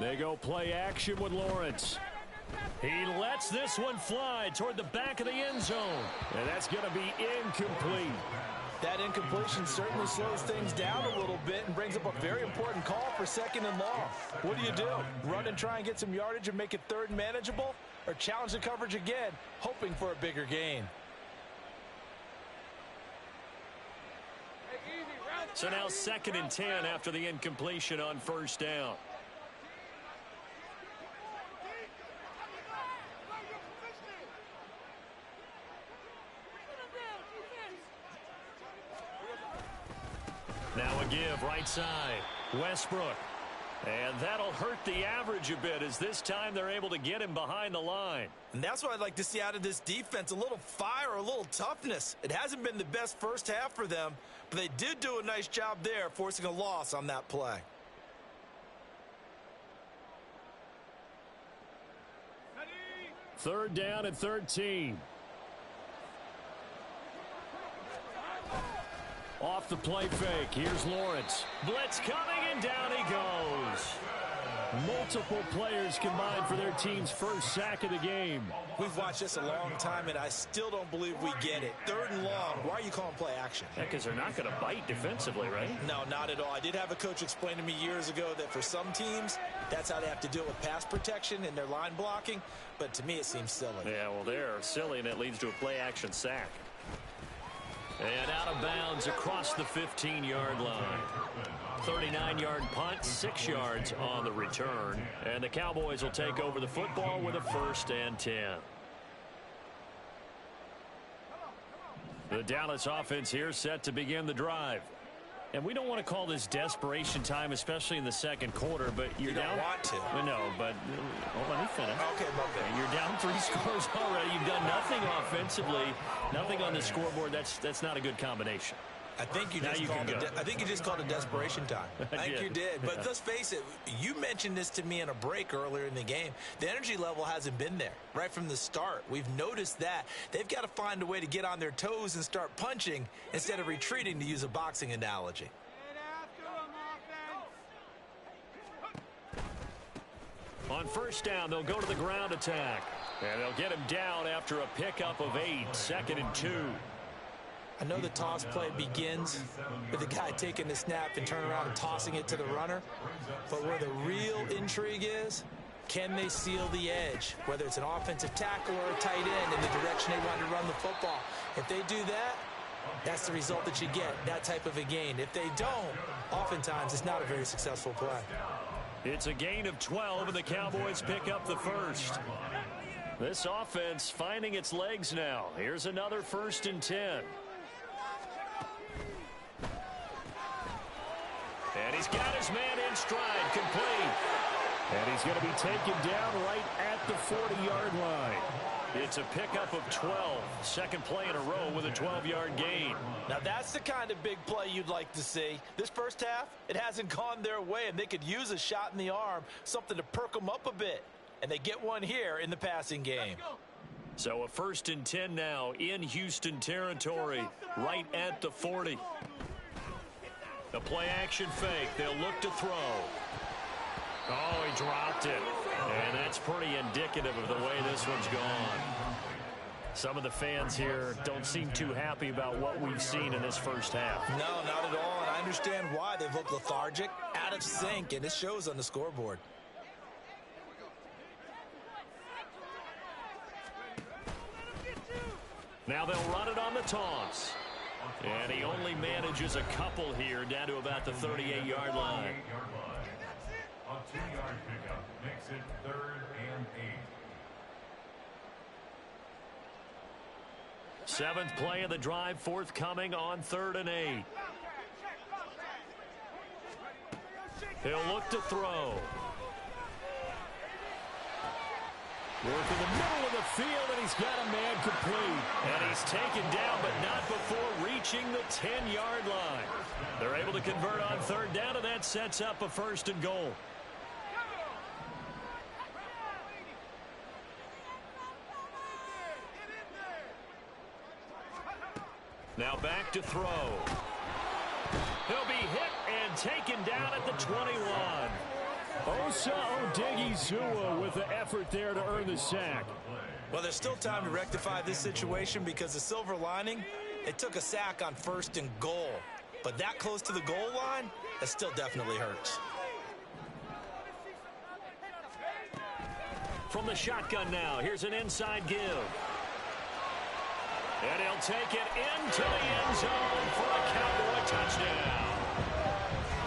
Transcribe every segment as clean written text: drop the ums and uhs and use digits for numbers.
They go play action with Lawrence. He lets this one fly toward the back of the end zone. And that's going to be incomplete. That incompletion certainly slows things down a little bit and brings up a very important call for 2nd and long. What do? Run and try and get some yardage and make it 3rd and manageable? Or challenge the coverage again, hoping for a bigger gain? So now 2nd and 10 after the incompletion on 1st down. Now a give right side. Westbrook. And that'll hurt the average a bit as this time they're able to get him behind the line. And that's what I'd like to see out of this defense, a little fire, a little toughness. It hasn't been the best first half for them, but they did do a nice job there forcing a loss on that play. Third down and 13. Off the play fake. Here's Lawrence. Blitz coming, and down he goes. Multiple players combined for their team's first sack of the game. We've watched this a long time, and I still don't believe we get it. 3rd and long. Why are you calling play action? Yeah, because they're not going to bite defensively, right? No, not at all. I did have a coach explain to me years ago that for some teams, that's how they have to deal with pass protection and their line blocking. But to me, it seems silly. Yeah, well, they're silly, and it leads to a play action sack. And out of bounds across the 15-yard line. 39-yard punt, 6 yards on the return. And the Cowboys will take over the football with a 1st and 10. The Dallas offense here set to begin the drive. And we don't want to call this desperation time, especially in the 2nd quarter, but you're you down. Don't want to. Well, no, but let me finish. Okay. You're down 3 scores already. You've done nothing offensively, nothing on the scoreboard. That's not a good combination. I think you just called it desperation time. I think you did. But let's face it, you mentioned this to me in a break earlier in the game. The energy level hasn't been there right from the start. We've noticed that. They've got to find a way to get on their toes and start punching instead of retreating, to use a boxing analogy. On 1st down, they'll go to the ground attack. And they'll get him down after a pickup of 8, 2nd and 2. I know the toss play begins with the guy taking the snap and turning around and tossing it to the runner. But where the real intrigue is, can they seal the edge, whether it's an offensive tackle or a tight end, in the direction they want to run the football? If they do that, that's the result that you get, that type of a gain. If they don't, oftentimes it's not a very successful play. It's a gain of 12, and the Cowboys pick up the 1st. This offense finding its legs now. Here's another 1st and 10. And he's got his man in stride, complete. And he's going to be taken down right at the 40-yard line. It's a pickup of 12. 2nd play in a row with a 12-yard gain. Now that's the kind of big play you'd like to see. This first half, it hasn't gone their way, and they could use a shot in the arm, something to perk them up a bit. And they get one here in the passing game. So a 1st and 10 now in Houston territory, right at the 40. The play action fake. They'll look to throw. Oh, he dropped it. And that's pretty indicative of the way this one's gone. Some of the fans here don't seem too happy about what we've seen in this first half. No, not at all. And I understand why. They've looked lethargic, out of sync, and it shows on the scoreboard. Now they'll run it on the toss. And he only manages a couple here, down to about the 38-yard line. A 2-yard pickup makes it 3rd and 8. 7th play of the drive, forthcoming on 3rd and 8. He'll look to throw. Work in the middle of the field, and he's got a man complete. And he's taken down, but not before reaching the 10-yard line. They're able to convert on 3rd down, and that sets up a 1st and goal. Now back to throw. He'll be hit and taken down at the 21. Osa Odighizuwa with the effort there to earn the sack. Well, there's still time to rectify this situation because the silver lining, it took a sack on 1st and goal. But that close to the goal line, that still definitely hurts. From the shotgun now, here's an inside give. And he'll take it into the end zone for a Cowboy touchdown.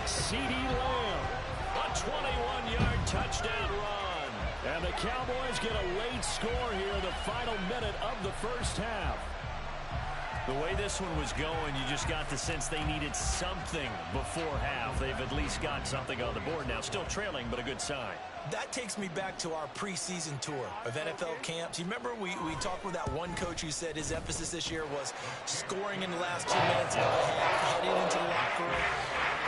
CeeDee Lamb, a 21-yard touchdown run. And the Cowboys get a late score here in the final minute of the first half. The way this one was going, you just got the sense they needed something before half. They've at least got something on the board now. Still trailing, but a good sign. That takes me back to our preseason tour of NFL camps. You remember we talked with that one coach who said his emphasis this year was scoring in the last 2 minutes of the half, heading into the locker room.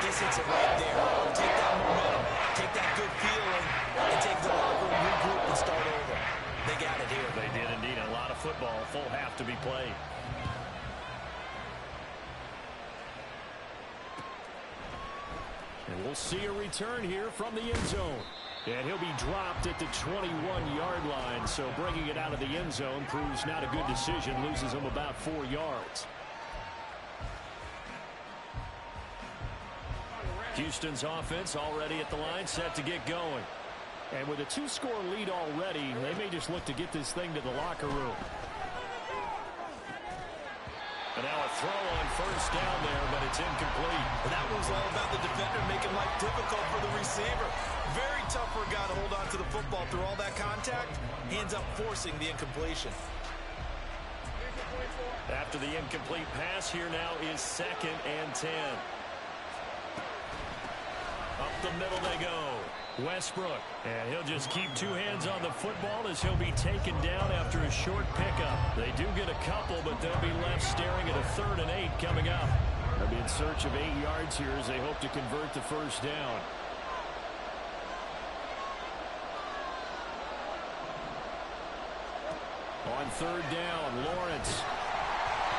This hits it right there. Take that momentum, take that good feeling, and take the locker room, regroup, and start over. They got it here. They did indeed. A lot of football, full half to be played. And we'll see a return here from the end zone. And he'll be dropped at the 21-yard line, so bringing it out of the end zone proves not a good decision, loses him about 4 yards. Houston's offense already at the line, set to get going. And with a 2-score lead already, they may just look to get this thing to the locker room. And now a throw on 1st down there, but it's incomplete. And that was all about the defender making life difficult for the receiver. Very tough for a guy to hold on to the football through all that contact. He ends up forcing the incompletion. After the incomplete pass, here now is 2nd and 10. Up the middle they go. Westbrook, and he'll just keep 2 hands on the football as he'll be taken down after a short pickup. They do get a couple, but they'll be left staring at a 3rd and 8 coming up. They'll be in search of 8 yards here as they hope to convert the 1st down. On 3rd down, Lawrence.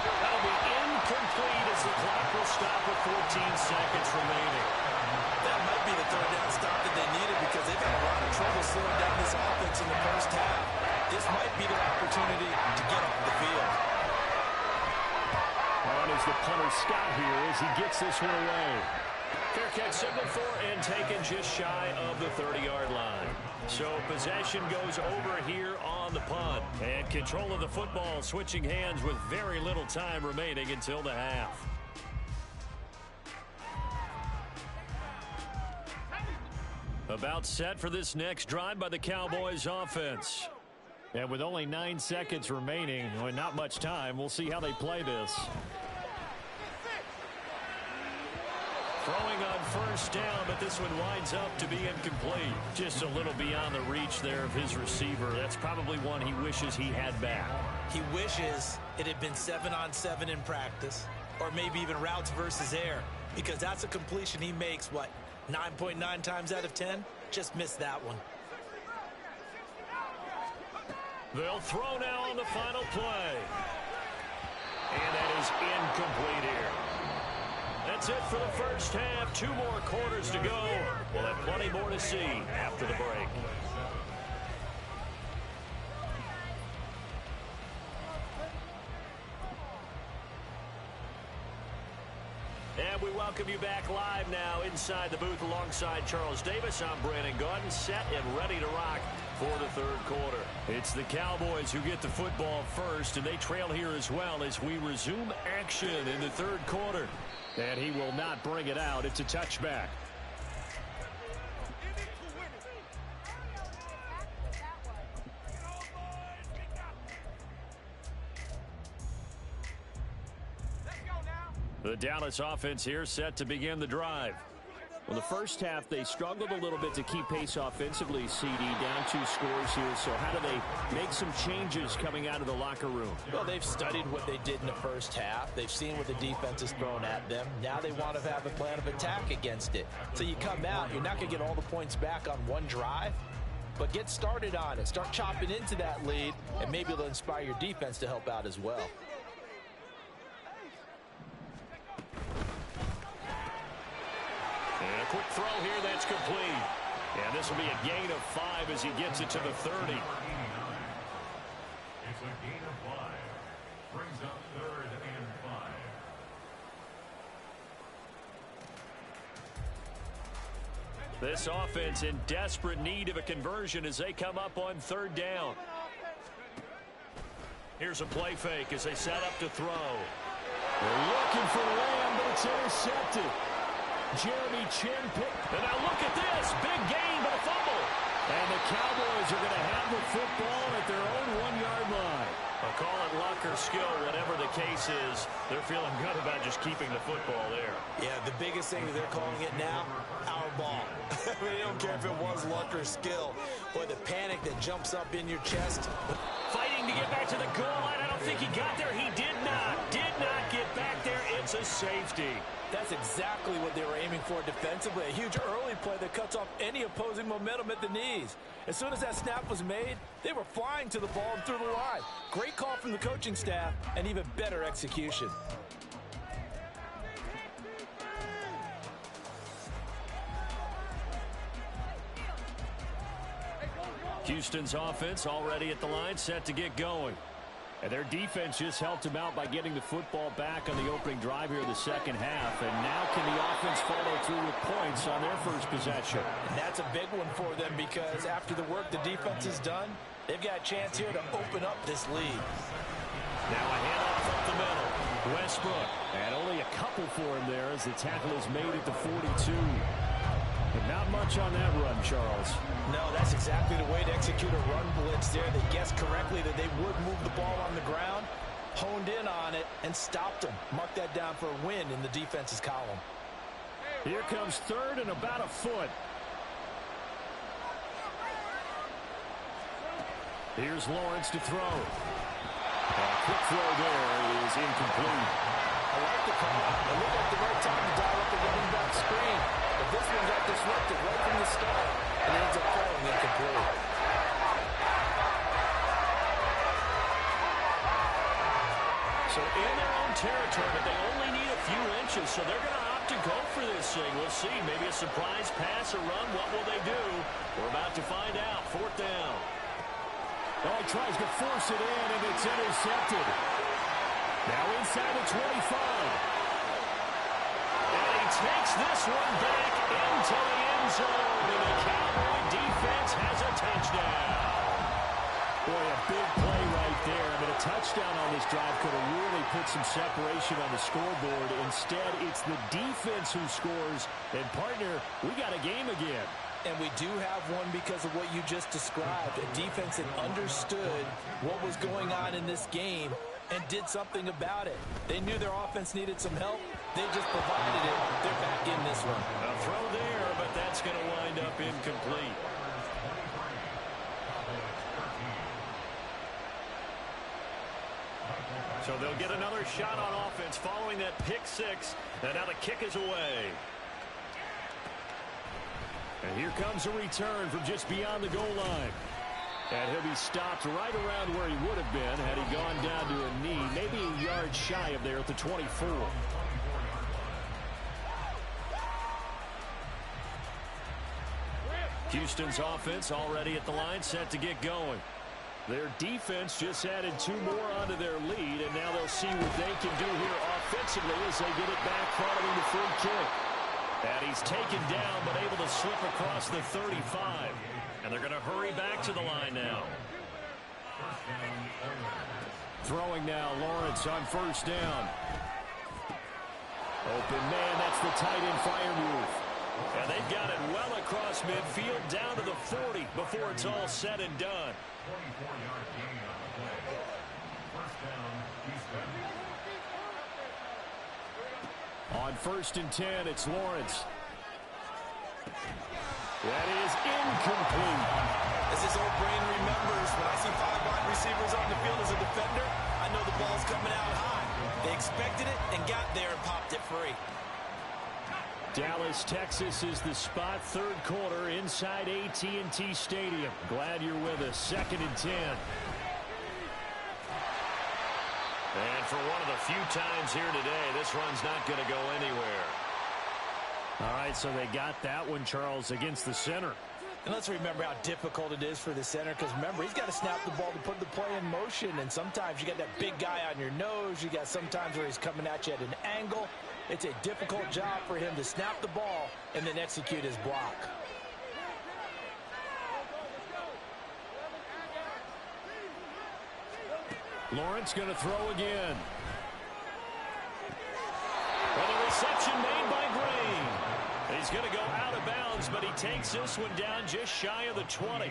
That'll be incomplete as the clock will stop with 14 seconds remaining. That might be the 3rd down stop that they needed because they've had a lot of trouble slowing down this offense in the first half. This might be their opportunity to get off the field. On is the punter Scott here as he gets this one away. Fair catch signaled for and taken just shy of the 30-yard line. So possession goes over here on the punt. And control of the football switching hands with very little time remaining until the half. About set for this next drive by the Cowboys offense. And with only 9 seconds remaining, and not much time, we'll see how they play this. Throwing on 1st down, but this one winds up to be incomplete. Just a little beyond the reach there of his receiver. That's probably one he wishes he had back. He wishes it had been 7-on-7 in practice, or maybe even routes versus air, because that's a completion he makes, what, 9.9 times out of 10? Just missed that one. They'll throw now on the final play. And that is incomplete here. That's it for the first half. 2 more quarters to go. We'll have plenty more to see after the break. And we welcome you back live now inside the booth alongside Charles Davis. I'm Brandon Gaudin, set and ready to rock for the 3rd quarter. It's the Cowboys who get the football first, and they trail here as well as we resume action in the 3rd quarter. And he will not bring it out. It's a touchback. The Dallas offense here set to begin the drive. Well, the first half, they struggled a little bit to keep pace offensively, CD, down 2 scores here. So how do they make some changes coming out of the locker room? Well, they've studied what they did in the first half. They've seen what the defense has thrown at them. Now they want to have a plan of attack against it. So you come out, you're not going to get all the points back on one drive, but get started on it. Start chopping into that lead, and maybe it'll inspire your defense to help out as well. And a quick throw here that's complete. And this will be a gain of 5 as he gets it to the 30. It's a gain of 5. Brings up 3rd and 5. This offense in desperate need of a conversion as they come up on 3rd down. Here's a play fake as they set up to throw. They're looking for Lamb, but it's intercepted. Jeremy Chinn picked. And now look at this. Big gain, but a fumble. And the Cowboys are going to have the football at their own 1-yard line. I'll call it luck or skill, whatever the case is. They're feeling good about just keeping the football there. Yeah, the biggest thing that they're calling it now, our ball. I mean, they don't care if it was luck or skill. Boy, the panic that jumps up in your chest. Fighting to get back to the goal line. I don't think he got there. He did not get back there. It's a safety. That's exactly what they were aiming for defensively. A huge early play that cuts off any opposing momentum at the knees. As soon as that snap was made, they were flying to the ball and through the line. Great call from the coaching staff and even better execution. Houston's offense already at the line, set to get going. And their defense just helped them out by getting the football back on the opening drive here in the second half. And now can the offense follow through with points on their first possession? And that's a big one for them because after the work the defense has done, they've got a chance here to open up this lead. Now a handoff up the middle. Westbrook. And only a couple for him there as the tackle is made at the 42. But not much on that run, Charles. No, that's exactly the way to execute a run blitz there. They guessed correctly that they would move the ball on the ground, honed in on it, and stopped them. Mark that down for a win in the defense's column. Here comes 3rd and about a foot. Here's Lawrence to throw. A quick throw there is incomplete. I like the call. It looked like the right time to dial up the running back screen. But this one got disrupted right from the start, and ends up falling incomplete. So in their own territory, but they only need a few inches, so they're going to opt to go for this thing. We'll see. Maybe a surprise pass or run. What will they do? We're about to find out. 4th down. Oh, he tries to force it in, and it's intercepted. Now inside the 25. And he takes this one back into the end zone, and the Cowboy defense has a touchdown. Boy, a big play right there. I mean, a touchdown on this drive could have really put some separation on the scoreboard. Instead, it's the defense who scores. And, partner, we got a game again. And we do have one because of what you just described. A defense that understood what was going on in this game and did something about it. They knew their offense needed some help. They just provided it. They're back in this one. A throw there, but that's going to wind up incomplete. So they'll get another shot on offense following that pick 6. And now the kick is away. And here comes a return from just beyond the goal line. And he'll be stopped right around where he would have been had he gone down to a knee, maybe a yard shy of there at the 24. Houston's offense already at the line, set to get going. Their defense just added 2 more onto their lead, and now they'll see what they can do here offensively as they get it back following the free kick. And he's taken down, but able to slip across the 35. And they're going to hurry back to the line now. Throwing now, Lawrence on 1st down. Open man, that's the tight end fire move. And they've got it well across midfield, down to the 40 before it's all said and done. 24-yard gain on the play. 1st down, Houston. On 1st and 10, it's Lawrence. That is incomplete. As his old brain remembers, when I see 5 wide receivers on the field as a defender, I know the ball's coming out high. They expected it and got there and popped it free. Dallas, Texas is the spot, 3rd quarter inside AT&T Stadium. Glad you're with us. 2nd and 10. And for one of the few times here today, this run's not going to go anywhere. All right, so they got that one, Charles, against the center. And let's remember how difficult it is for the center, because remember, he's got to snap the ball to put the play in motion, and sometimes you got that big guy on your nose. You got sometimes where he's coming at you at an angle. It's a difficult job for him to snap the ball and then execute his block. Lawrence going to throw again. Well, the reception made by Green. He's going to go out of bounds, but he takes this one down just shy of the 20.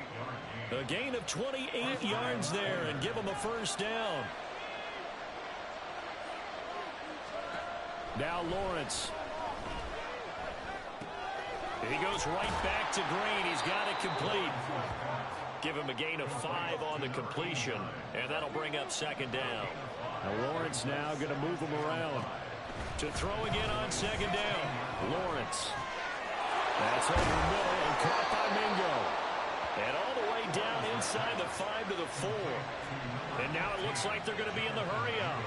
A gain of 28 yards there and give him a first down. Now Lawrence. He goes right back to Green. He's got it complete. Give him a gain of 5 on the completion, and that'll bring up second down. Now Lawrence now going to move him around. To throw again on second down. Lawrence. That's over the middle and caught by Mingo. And all the way down inside the 5 to the 4. And now it looks like they're going to be in the hurry-up.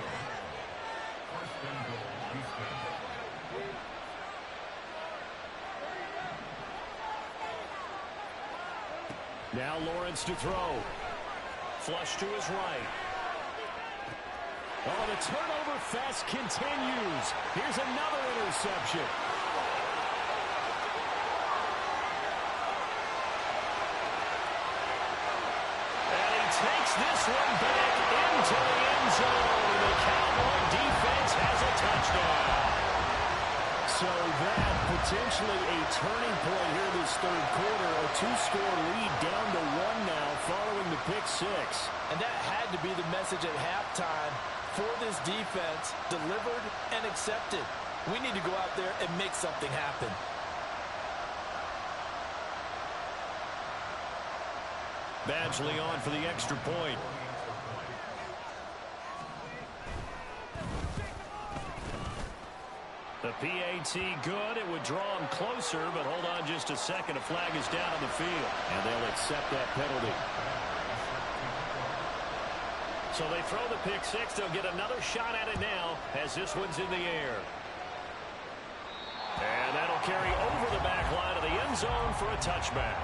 Now Lawrence to throw. Flush to his right. Oh, the turnover fest continues. Here's another interception. And he takes this one back into the end zone. The Cowboy defense has a touchdown. So that potentially a turning point here this third quarter. A 2-score lead down to 1 now following the pick 6. And that had to be the message at halftime for this defense, delivered and accepted. We need to go out there and make something happen. Badgley on for the extra point. The PAT good. It would draw him closer, but hold on just a second. A flag is down on the field. And they'll accept that penalty. So they throw the pick 6. They'll get another shot at it now as this one's in the air. And that'll carry over the back line of the end zone for a touchback.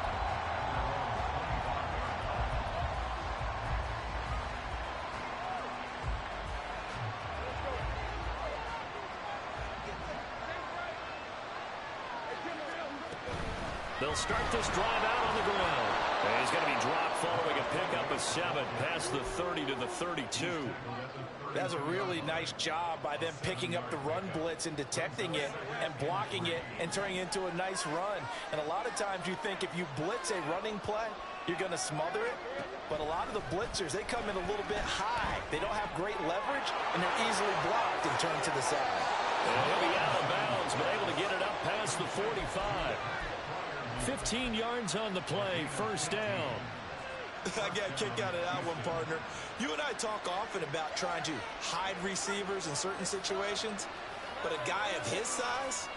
They'll start this drive out on the ground. And he's going to be dropped following a pickup of 7 past the 30 to the 32. That's a really nice job by them picking up the run blitz and detecting it and blocking it and turning it into a nice run. And a lot of times you think if you blitz a running play, you're going to smother it. But a lot of the blitzers, they come in a little bit high. They don't have great leverage, and they're easily blocked and turned to the side. And he'll be out of bounds, but able to get it up past the 45. 15 yards on the play, first down. I got a kick out of that one, partner. You and I talk often about trying to hide receivers in certain situations, but a guy of his size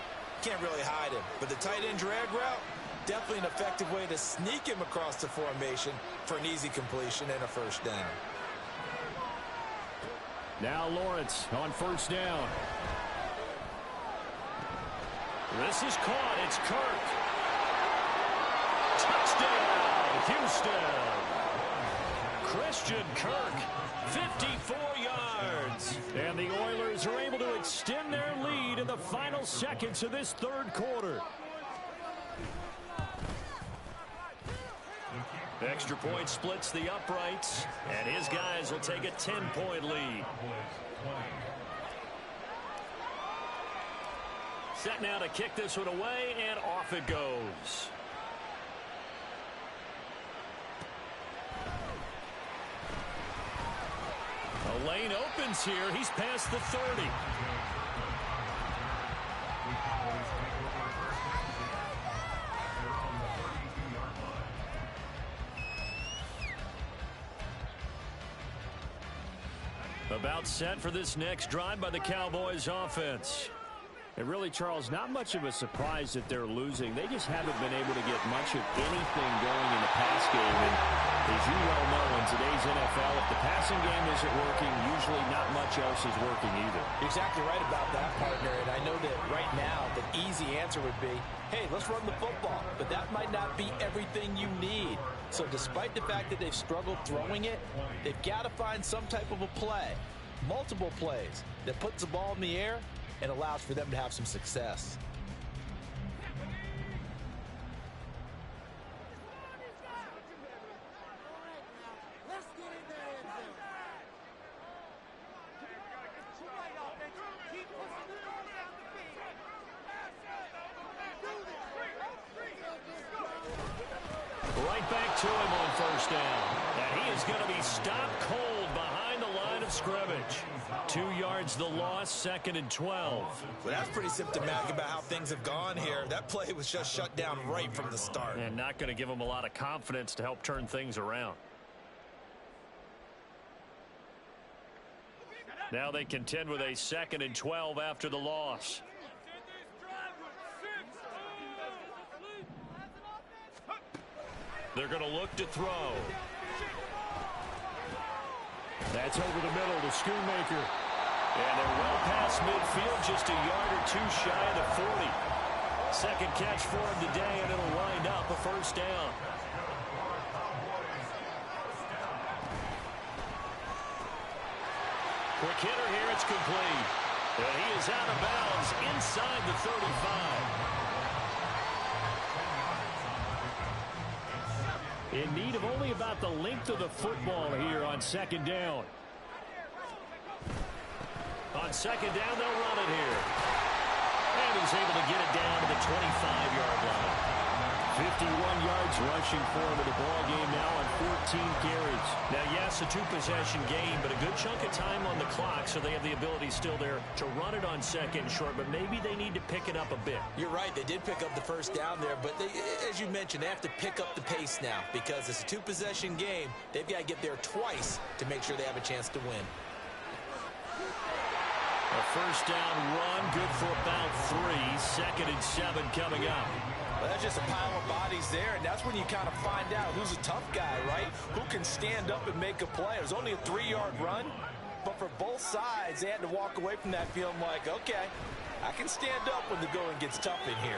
can't really hide him. But the tight end drag route, definitely an effective way to sneak him across the formation for an easy completion and a first down. Now Lawrence on first down. This is caught. It's Kirk. Touchdown, Houston. Christian Kirk, 54 yards. And the Oilers are able to extend their lead in the final seconds of this third quarter. Extra point splits the uprights, and his guys will take a 10-point lead. Set now to kick this one away, and off it goes. A lane opens here. He's past the 30. About set for this next drive by the Cowboys offense. And really, Charles, not much of a surprise that they're losing. They just haven't been able to get much of anything going in the pass game. And as you well know, In today's NFL, if the passing game isn't working, usually not much else is working either. You're exactly right about that, partner. And I know that right now the easy answer would be, hey, let's run the football. But that might not be everything you need. So despite the fact that they've struggled throwing it, they've got to find some type of a play, multiple plays, that puts the ball in the air and allows for them to have some success. Right back to him on first down. And he is going to be stopped cold behind the line of scrimmage. 2 yards the loss, 2nd and 12. Well, that's pretty symptomatic about how things have gone here. That play was just shut down right from the start. And not going to give him a lot of confidence to help turn things around. Now they contend with a 2nd and 12 after the loss. They're going to look to throw. That's over the middle to Schoonmaker. And they're well past midfield, just a yard or two shy of the 40. Second catch for him today, and it'll wind up a first down. Quick hitter here, it's complete. And he is out of bounds inside the 35. In need of only about the length of the football here on 2nd down. On 2nd down, they'll run it here. And he's able to get it down to the 25-yard line. 51 yards rushing for him in the ball game now on 14 carries. Now, yes, a two-possession game, but a good chunk of time on the clock, so they have the ability still there to run it on 2nd and short, but maybe they need to pick it up a bit. You're right. They did pick up the first down there, but they, as you mentioned, they have to pick up the pace now because it's a two-possession game. They've got to get there twice to make sure they have a chance to win. A first down run, good for about 3. 2nd and 7 coming up. Well, that's just a pile of bodies there, and that's when you kind of find out who's a tough guy, right? Who can stand up and make a play. It was only a 3-yard run, but for both sides, they had to walk away from that feeling like, okay, I can stand up when the going gets tough in here.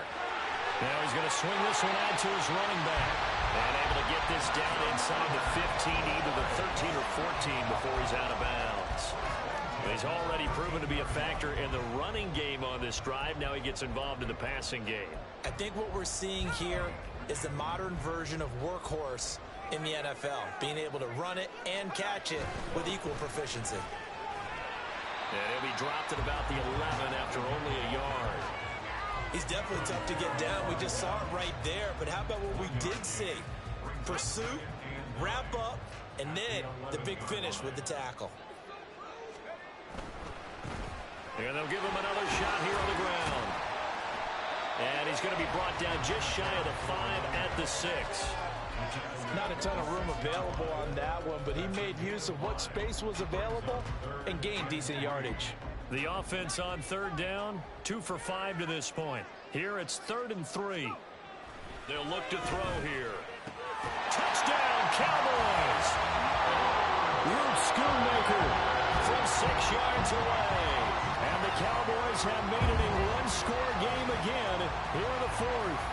Now he's going to swing this one out to his running back. And able to get this down inside the 15, either the 13 or 14 before he's out of bounds. He's already proven to be a factor in the running game on this drive. Now he gets involved in the passing game. I think what we're seeing here is the modern version of workhorse in the NFL, being able to run it and catch it with equal proficiency. And he'll be dropped at about the 11 after only a yard. He's definitely tough to get down. We just saw it right there. But how about what we did see? Pursuit, wrap up, and then the big finish with the tackle. And they'll give him another shot here on the ground. And he's going to be brought down just shy of the 5 at the 6. Not a ton of room available on that one, but he made use of what space was available and gained decent yardage. The offense on 3rd down, 2 for 5 to this point. Here it's 3rd and 3. They'll look to throw here. Touchdown, Cowboys! Luke Schoonmaker from 6 yards away. And the Cowboys have made it a one-score game again here in the 4th.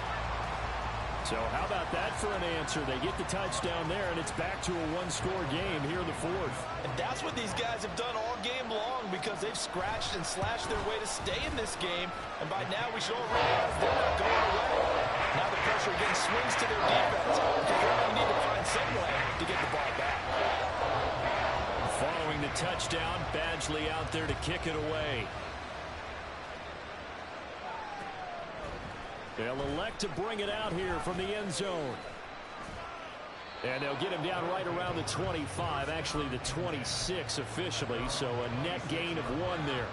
So how about that for an answer? They get the touchdown there, and it's back to a one-score game here in the 4th. And that's what these guys have done all game long because they've scratched and slashed their way to stay in this game. And by now we should all realize they're not going away. Now the pressure again swings to their defense because they're going to need to find some way to get the ball back. Following the touchdown, Badgley out there to kick it away. They'll elect to bring it out here from the end zone. And they'll get him down right around the 25, actually the 26 officially, so a net gain of 1 there.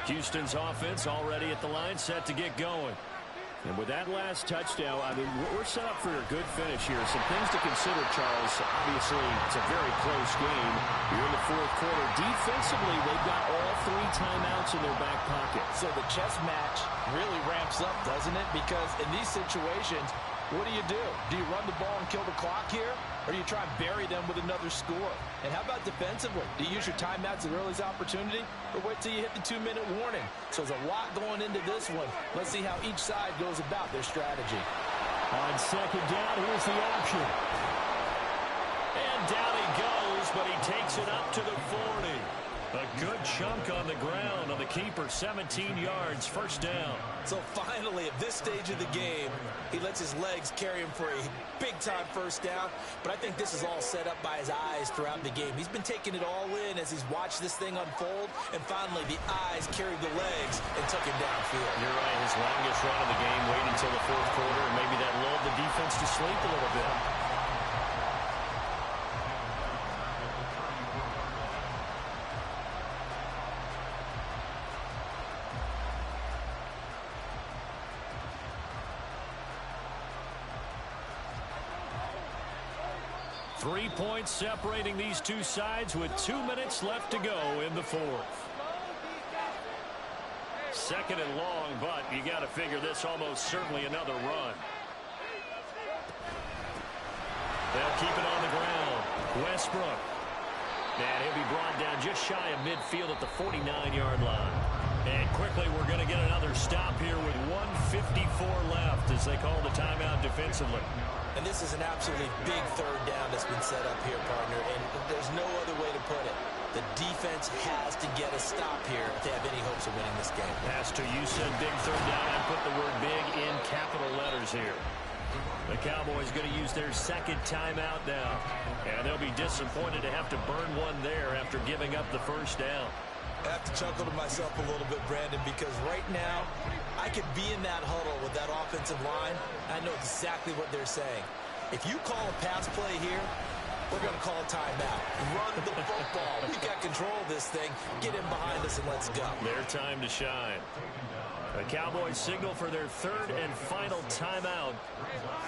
Houston's offense already at the line, set to get going. And with that last touchdown, I mean, we're set up for a good finish here. Some things to consider, Charles. Obviously, it's a very close game. You're in the fourth quarter. Defensively, they've got all 3 timeouts in their back pocket. So the chess match really ramps up, doesn't it? Because in these situations, what do? Do you run the ball and kill the clock here? Or do you try and bury them with another score? And how about defensively? Do you use your timeouts at earliest opportunity? Or wait till you hit the 2-minute warning? So there's a lot going into this one. Let's see how each side goes about their strategy. On second down, here's the option. And down he goes, but he takes it up to the 40. A good chunk on the ground on the keeper, 17 yards, first down. So finally, at this stage of the game, he lets his legs carry him for a big-time first down. But I think this is all set up by his eyes throughout the game. He's been taking it all in as he's watched this thing unfold. And finally, the eyes carried the legs and took him downfield. You're right, his longest run of the game, waiting until the fourth quarter, and maybe that lulled the defense to sleep a little bit. 3 points separating these two sides with 2 minutes left to go in the fourth. Second and long, but you got to figure this almost certainly another run. They'll keep it on the ground. Westbrook. And he'll be brought down just shy of midfield at the 49-yard line. And quickly we're going to get another stop here with 1:54 left as they call the timeout defensively. And this is an absolutely big third down that's been set up here, partner, and there's no other way to put it. The defense has to get a stop here if they have any hopes of winning this game. Pastor, you said big third down. I put the word big in capital letters here. The Cowboys going to use their second timeout now. And they'll be disappointed to have to burn one there after giving up the first down. I have to chuckle to myself a little bit, Brandon, because right now I could be in that huddle with that offensive line. I know exactly what they're saying. If you call a pass play here, we're going to call a timeout. Run the football. We've got control of this thing. Get in behind us and let's go. Their time to shine. The Cowboys signal for their third and final timeout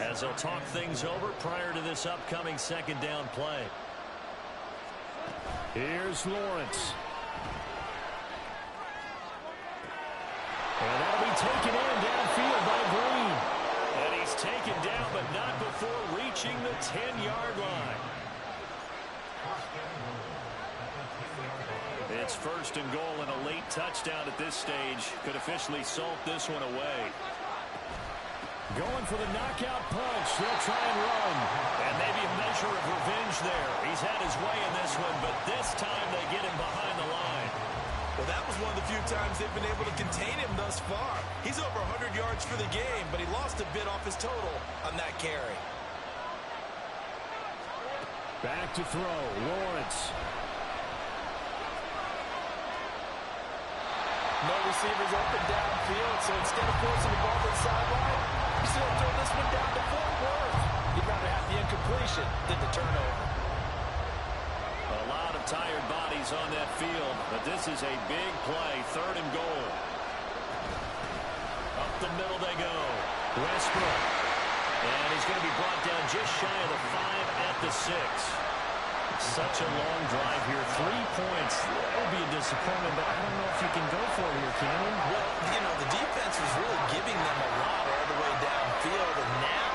as they'll talk things over prior to this upcoming second down play. Here's Lawrence. And that'll be taken in downfield by Green. And he's taken down, but not before reaching the 10-yard line. It's first and goal, and a late touchdown at this stage could officially salt this one away. Going for the knockout punch. They'll try and run. And maybe a measure of revenge there. He's had his way in this one, but this time they get him behind the line. Well, that was one of the few times they've been able to contain him thus far. He's over 100 yards for the game, but he lost a bit off his total on that carry. Back to throw. Lawrence. No receivers open downfield, so instead of forcing the ball to the sideline, he's going to throw this one down to Fort Worth. He'd rather have the incompletion than the turnover. A lot of tired bodies on that field, but this is a big play, third and goal. Up the middle they go. Westbrook. And he's going to be brought down just shy of the 5 at the 6. Such a long drive here. 3 points. That would be a disappointment, but I don't know if you can go for it here, Cannon. Well, you know, the defense was really giving them a lot all the way downfield, and now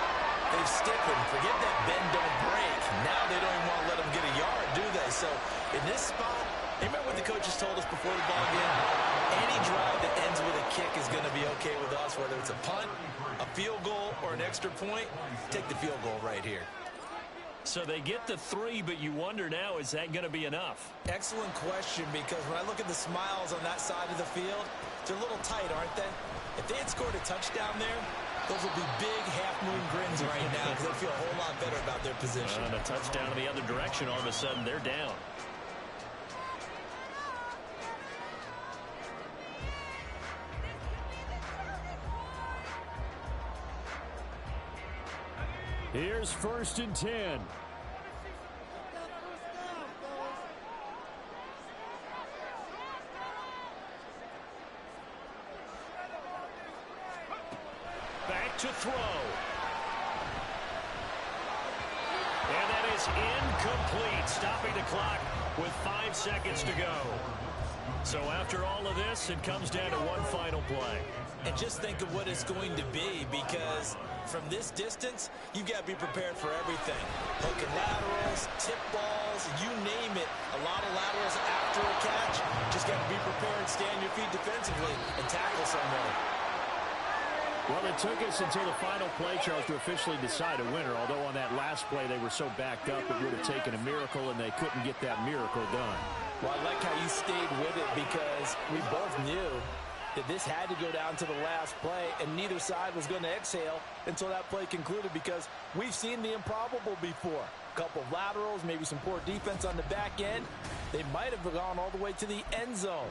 they've stiffened. Forget that bend, don't break. Now they don't even want to let them get a yard, do they? So in this spot, remember what the coaches told us before the ball game? Any drive that ends with a kick is going to be okay with us, whether it's a punt, a field goal, or an extra point. Take the field goal right here. So they get the 3, but you wonder now, is that going to be enough? Excellent question, because when I look at the smiles on that side of the field, they're a little tight, aren't they? If they had scored a touchdown there, those would be big half-moon grins right now because they feel a whole lot better about their position. And a touchdown in the other direction, all of a sudden they're down. Here's first and 10. to throw. And that is incomplete, stopping the clock with 5 seconds to go. So after all of this, it comes down to one final play. And just think of what it's going to be, because from this distance, you've got to be prepared for everything. Hook and laterals, tip balls, you name it. A lot of laterals after a catch. Just got to be prepared, stand your feet defensively, and tackle somebody. Well, it took us until the final play, Charles, to officially decide a winner. Although on that last play they were so backed up, it would have taken a miracle, and they couldn't get that miracle done. Well, I like how you stayed with it, because we both knew that this had to go down to the last play, and neither side was going to exhale until that play concluded, because we've seen the improbable before. A couple of laterals, maybe some poor defense on the back end. They might have gone all the way to the end zone.